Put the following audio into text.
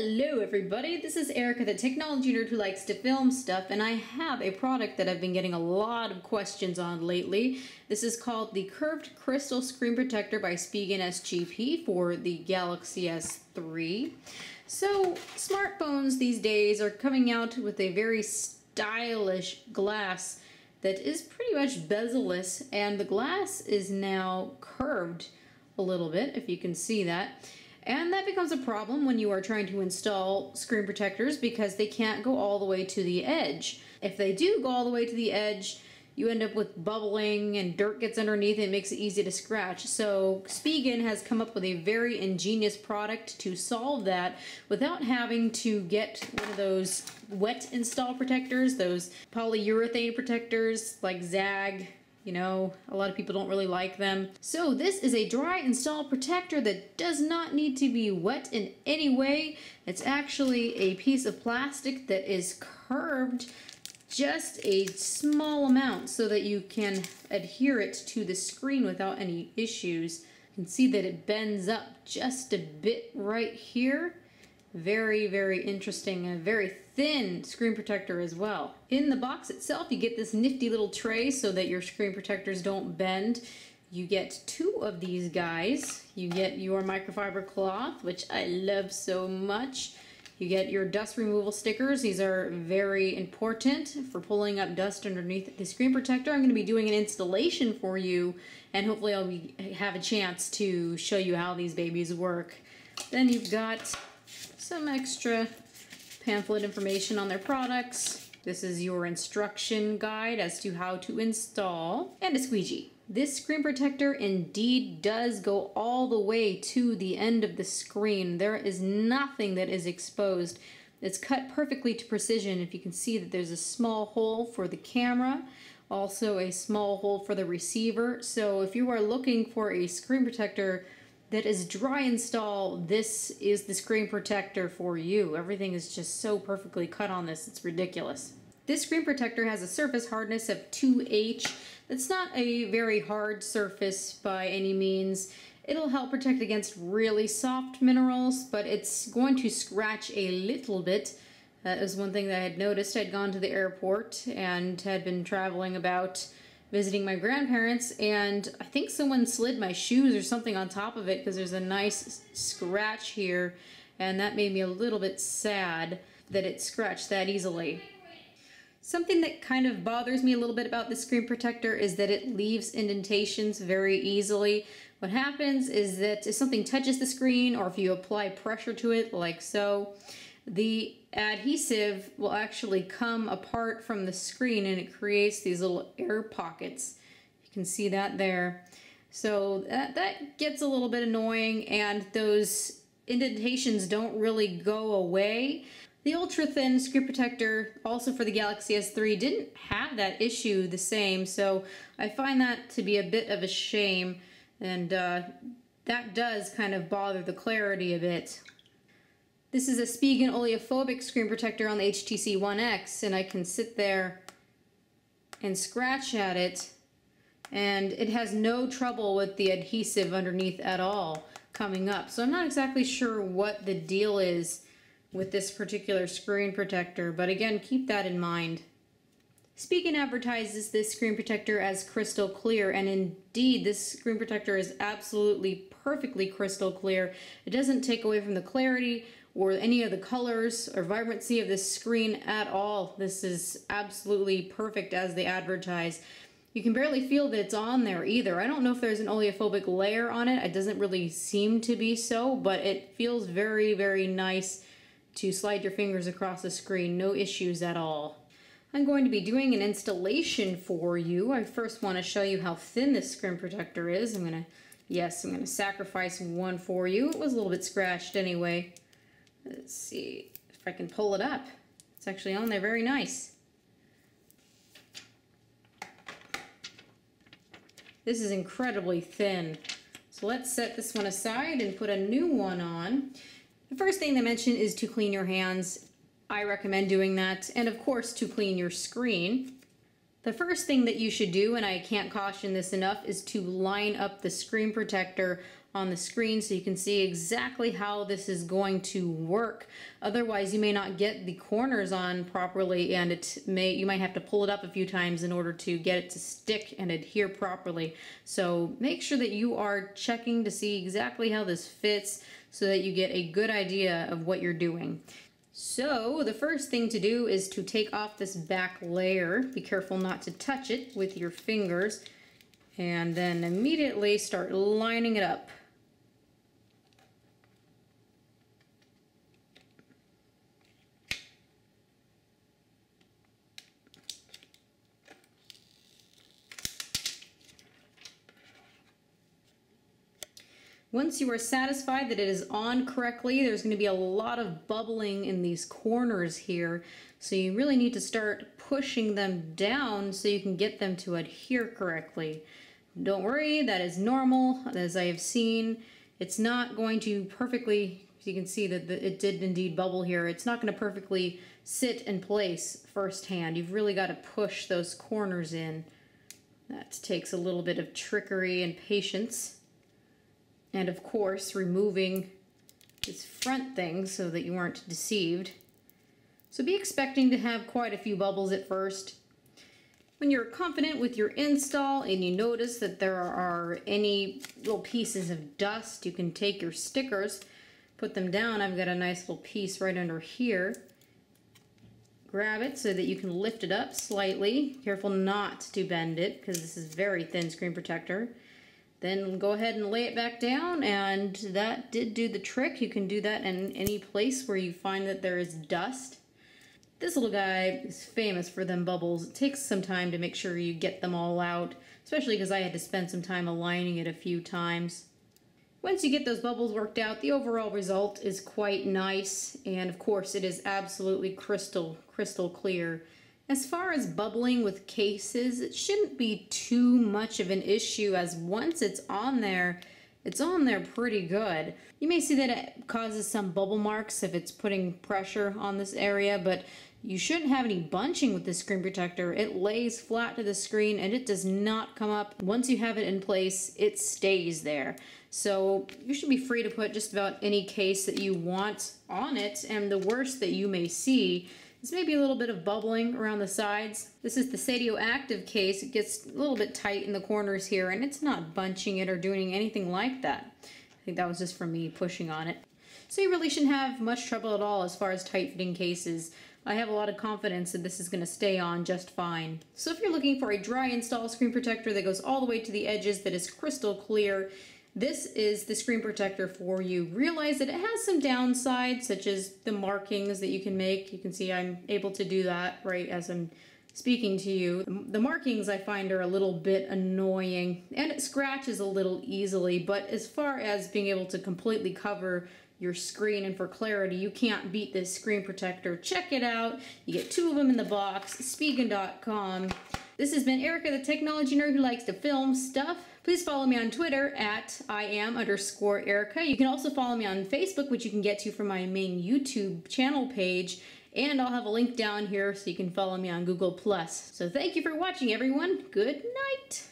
Hello everybody, this is Erica, the technology nerd who likes to film stuff, and I have a product that I've been getting a lot of questions on lately. This is called the Curved Crystal Screen Protector by Spigen SGP for the Galaxy S3. So, smartphones these days are coming out with a very stylish glass that is pretty much bezel-less, and the glass is now curved a little bit, if you can see that. And that becomes a problem when you are trying to install screen protectors because they can't go all the way to the edge. If they do go all the way to the edge, you end up with bubbling and dirt gets underneath and it makes it easy to scratch. So Spigen has come up with a very ingenious product to solve that without having to get one of those wet install protectors, those polyurethane protectors like Zag. You know, a lot of people don't really like them. So this is a dry install protector that does not need to be wet in any way. It's actually a piece of plastic that is curved just a small amount so that you can adhere it to the screen without any issues. You can see that it bends up just a bit right here. Very, very interesting and very thin screen protector as well. In the box itself, you get this nifty little tray so that your screen protectors don't bend. You get two of these guys. You get your microfiber cloth, which I love so much. You get your dust removal stickers. These are very important for pulling up dust underneath the screen protector. I'm going to be doing an installation for you, and hopefully I'll have a chance to show you how these babies work. Then you've got some extra pamphlet information on their products. This is your instruction guide as to how to install, and a squeegee. This screen protector indeed does go all the way to the end of the screen. There is nothing that is exposed. It's cut perfectly to precision. If you can see that there's a small hole for the camera, also a small hole for the receiver. So if you are looking for a screen protector that is dry install, this is the screen protector for you. Everything is just so perfectly cut on this, it's ridiculous. This screen protector has a surface hardness of 2H. It's not a very hard surface by any means. It'll help protect against really soft minerals, but it's going to scratch a little bit. That was one thing that I had noticed. I'd gone to the airport and had been traveling about visiting my grandparents, and I think someone slid my shoes or something on top of it because there's a nice scratch here, and that made me a little bit sad that it scratched that easily. Something that kind of bothers me a little bit about this screen protector is that it leaves indentations very easily. What happens is that if something touches the screen or if you apply pressure to it like so, the adhesive will actually come apart from the screen and it creates these little air pockets. You can see that there. So that gets a little bit annoying, and those indentations don't really go away. The ultra thin screen protector, also for the Galaxy S3, didn't have that issue the same, so I find that to be a bit of a shame, and that does kind of bother the clarity a bit. This is a Spigen oleophobic screen protector on the HTC One X, and I can sit there and scratch at it, and it has no trouble with the adhesive underneath at all coming up. So I'm not exactly sure what the deal is with this particular screen protector, but again, keep that in mind. Spigen advertises this screen protector as crystal clear, and indeed this screen protector is absolutely perfectly crystal clear. It doesn't take away from the clarity or any of the colors or vibrancy of this screen at all. This is absolutely perfect as they advertise. You can barely feel that it's on there either. I don't know if there's an oleophobic layer on it. It doesn't really seem to be so, but it feels very, very nice to slide your fingers across the screen. No issues at all. I'm going to be doing an installation for you. I first want to show you how thin this screen protector is. I'm going to sacrifice one for you. It was a little bit scratched anyway. Let's see if I can pull it up. It's actually on there very nice. This is incredibly thin. So let's set this one aside and put a new one on. The first thing they mention is to clean your hands. I recommend doing that, and of course to clean your screen. The first thing that you should do, and I can't caution this enough, is to line up the screen protector on the screen so you can see exactly how this is going to work. Otherwise, you may not get the corners on properly, and you might have to pull it up a few times in order to get it to stick and adhere properly. So make sure that you are checking to see exactly how this fits so that you get a good idea of what you're doing. So the first thing to do is to take off this back layer. Be careful not to touch it with your fingers, and then immediately start lining it up. Once you are satisfied that it is on correctly, there's going to be a lot of bubbling in these corners here, so you really need to start pushing them down so you can get them to adhere correctly. Don't worry, that is normal. As I have seen, it's not going to perfectly, you can see that it did indeed bubble here, it's not going to perfectly sit in place firsthand. You've really got to push those corners in. That takes a little bit of trickery and patience. And of course, removing this front thing so that you aren't deceived. So be expecting to have quite a few bubbles at first. When you're confident with your install and you notice that there are any little pieces of dust, you can take your stickers, put them down. I've got a nice little piece right under here. Grab it so that you can lift it up slightly. Careful not to bend it because this is very thin screen protector. Then go ahead and lay it back down, and that did do the trick. You can do that in any place where you find that there is dust. This little guy is famous for them bubbles. It takes some time to make sure you get them all out, especially because I had to spend some time aligning it a few times. Once you get those bubbles worked out, the overall result is quite nice, and of course it is absolutely crystal clear. As far as bubbling with cases, it shouldn't be too much of an issue, as once it's on there pretty good. You may see that it causes some bubble marks if it's putting pressure on this area, but you shouldn't have any bunching with this screen protector. It lays flat to the screen and it does not come up. Once you have it in place, it stays there. So you should be free to put just about any case that you want on it, and the worst that you may see is maybe a little bit of bubbling around the sides. This is the Sadio Active case. It gets a little bit tight in the corners here, and it's not bunching it or doing anything like that. I think that was just from me pushing on it. So you really shouldn't have much trouble at all as far as tight-fitting cases. I have a lot of confidence that this is going to stay on just fine. So if you're looking for a dry install screen protector that goes all the way to the edges, that is crystal clear, this is the screen protector for you. Realize that it has some downsides, such as the markings that you can make. You can see I'm able to do that right as I'm speaking to you. The markings I find are a little bit annoying, and it scratches a little easily, but as far as being able to completely cover your screen and for clarity, you can't beat this screen protector. Check it out. You get 2 of them in the box, Spigen.com. This has been Erica, the technology nerd who likes to film stuff. Please follow me on Twitter at @Iam_Erica. You can also follow me on Facebook, which you can get to from my main YouTube channel page. And I'll have a link down here so you can follow me on Google+. So thank you for watching, everyone. Good night.